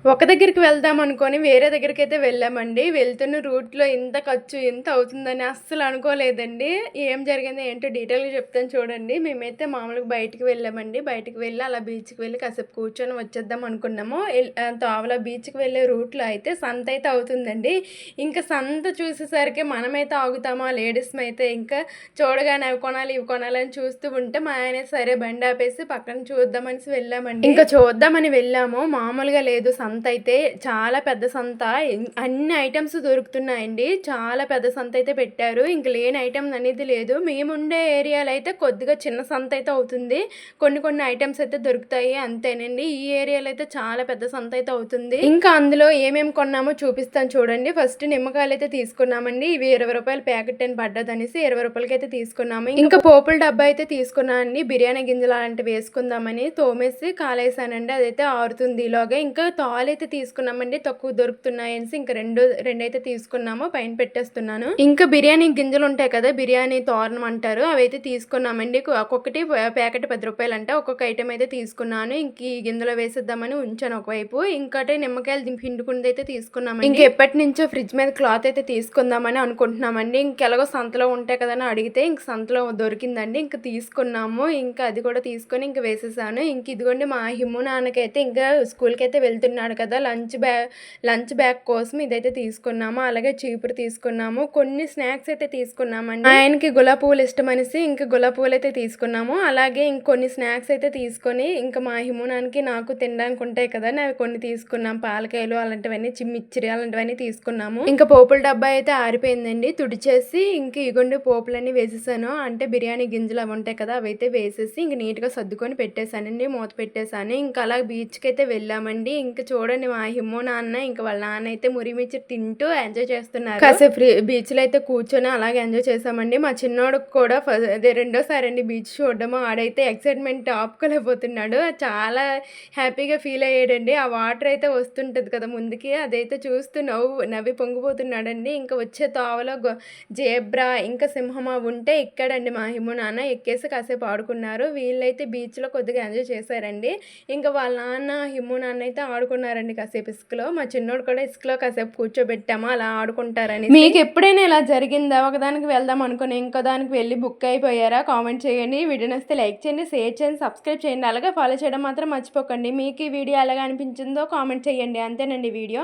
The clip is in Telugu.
ఒక దగ్గరికి వెళ్దాం అనుకోని వేరే దగ్గరికైతే వెళ్ళామండి. వెళ్తున్న రూట్‌లో ఇంత ఖర్చు, ఇంత అవుతుందని అస్సలు అనుకోలేదండి. ఏం జరిగిందో ఏంటో డీటెయిల్‌గా చెప్తాను చూడండి. మేమైతే మామూలుగా బయటికి వెళ్ళామండి. బయటికి వెళ్ళి అలా బీచ్‌కి వెళ్ళి కాసేపు కూర్చొని వచ్చేద్దాం అనుకున్నాము. తావలా బీచ్‌కి వెళ్ళే రూట్‌లో అయితే సంతయితే అవుతుందండి. ఇంక సంత చూసేసరికి మనమైతే ఆగుతామా లేడీస్‌మైతే ఇంకా చూడగానే అవి కొనాలి, ఇవి కొనాలి అని చూస్తూ ఉంటే మా ఆయన సరే బండి ఆపేసి పక్కన చూద్దామనేసి వెళ్ళామండి. ఇంకా చూద్దామని వెళ్ళాము. మామూలుగా లేదు సంతయితే. చాలా పెద్ద సంత. అన్ని ఐటెమ్స్ దొరుకుతున్నాయండి. చాలా పెద్ద సంతయితే పెట్టారు. ఇంక లేని ఐటెమ్ అనేది లేదు. మేముండే ఏరియాలో అయితే కొద్దిగా చిన్న సంతయితే అవుతుంది. కొన్ని ఐటెమ్స్ అయితే దొరుకుతాయి అంతేనండి. ఈ ఏరియాలో అయితే చాలా పెద్ద సంతయితే అవుతుంది. ఇంకా అందులో ఏమేమి కొన్నామో చూపిస్తాను చూడండి. ఫస్ట్ నిమ్మకాయలైతే తీసుకున్నామండి. ఇవి రూ. 20 ప్యాకెట్ అని పడ్డదనేసి రూ. 20 అయితే తీసుకున్నాము. ఇంకా పోపుల డబ్బా అయితే తీసుకున్నా అండి. బిర్యానీ గింజలు అలాంటివి వేసుకుందామని తోమేసి కాలేసానండి. అదైతే ఆరుతుంది ఈలోగా. ఇంకా తాలైతే తీసుకున్నామండి. తక్కువ దొరుకుతున్నాయనేసి ఇంక రెండైతే తీసుకున్నాము. పైన పెట్టేస్తున్నాను. ఇంకా బిర్యానీ గింజలు ఉంటాయి కదా! బిర్యానీ తోరణం అంటారు. అవైతే తీసుకున్నామండి. ఒక్కొక్కటి ప్యాకెట్ రూ. 10 అంట. ఒక్కొక్క ఐటెమ్ అయితే తీసుకున్నాను. ఇంక ఈ గిన్నెలో వేసేద్దామని ఉంచాను ఒకవైపు. ఇంకోటి నిమ్మకాయలు పిండుకుందైతే తీసుకున్నామండి. ఇంక ఎప్పటినుంచో ఫ్రిడ్జ్ మీద క్లాత్ అయితే తీసుకుందామని అనుకుంటున్నామండి. ఇంకెలాగో సంతలో ఉంటాయి కదా అని అడిగితే ఇంక సంతలో దొరికిందండి. ఇంక తీసుకున్నాము. ఇంకా అది కూడా తీసుకొని ఇంక వేసేసాను. ఇంక ఇదిగోండి మా హిమ్ము నాన్నకైతే ఇంకా స్కూల్‌కైతే వెళ్తున్నాడు కదా! లంచ్ బ్యాగ్ కోసం ఇదైతే తీసుకున్నాము. అలాగే చీపురు తీసుకున్నాము. కొన్ని స్నాక్స్ అయితే తీసుకున్నామండి. ఆయనకి గులాబీ పువ్వులు ఇష్టమనేసి ఇంక గులాబీ పువ్వులైతే తీసుకున్నాము. అలాగే ఇంకొన్ని స్నాక్స్ అయితే తీసుకొని ఇంకా మా హిమ్ము నాన్నకి నాకు తినడానికి ఉంటాయి కదా! అవి కొన్ని తీసుకున్నాం. పాలకాయలు అలాంటివన్నీ మిక్చర్ అలాంటివన్నీ తీసుకున్నాము. ఇంకా పోపుల డబ్బా అయితే ఆరిపోయిందండి. తుడిచేసి ఇంక ఇగోండి పోపులన్నీ వేసేసాను. అంటే బిర్యానీ గింజలు అవి ఉంటాయి కదా! అవైతే వేసేసి ఇంక నీట్‌గా సర్దుకొని పెట్టేసానండి. మూత పెట్టేసాను. ఇంకా అలా బీచ్‌కైతే వెళ్ళామండి. ఇంక చూడండి మా హిమ్ము నాన్న ఇంక వాళ్ళ నాన్న అయితే మురిమిచ్చి తింటూ ఎంజాయ్ చేస్తున్నారు. కాసేపు బీచ్‌లో అయితే కూర్చొని అలాగే ఎంజాయ్ చేసామండి. మా చిన్నోడికి కూడా అదే రెండోసారండి బీచ్ చూడడము. ఆడైతే ఎక్సైట్‌మెంట్ ఆపుకోలేకపోతున్నాడు. చాలా హ్యాపీగా ఫీల్ అయ్యాడండి. ఆ వాటర్ అయితే వస్తుంటది కదా ముందుకి అదైతే చూస్తూ నవ్వి పొంగిపోతున్నాడండి. ఇంక వచ్చే తోవలో జేబ్రా ఇంకా సింహం అవి ఉంటే ఎక్కాడండి మా హిమ్ము నాన్న. ఎక్కేసి కాసేపు ఆడుకున్నారు. వీళ్ళైతే బీచ్‌లో కొద్దిగా ఎంజాయ్ చేశారండి. ఇంకా వాళ్ళ నాన్న హిమ్ము నాన్న అయితే ఆడుకున్నారండి కాసేపు ఇసుకలో. మా చిన్నోడు కూడా ఇసుకలో కాసేపు కూర్చోబెట్టాము అలా ఆడుకుంటారని. మీకు ఎప్పుడైనా ఇలా జరిగిందా? ఒకదానికి వెళ్దాం అనుకుని ఇంకో దానికి వెళ్ళి బుక్ అయిపోయారా? కామెంట్ చేయండి. వీడియో నచ్చితే లైక్ చేయండి, షేర్ చేయండి, సబ్స్క్రైబ్ చేయండి. అలాగే ఫాలో చేయడం మాత్రం మర్చిపోకండి. మీకు ఈ వీడియో ఎలాగ అనిపించిందో కామెంట్ చేయండి. అంతేనండి వీడియో.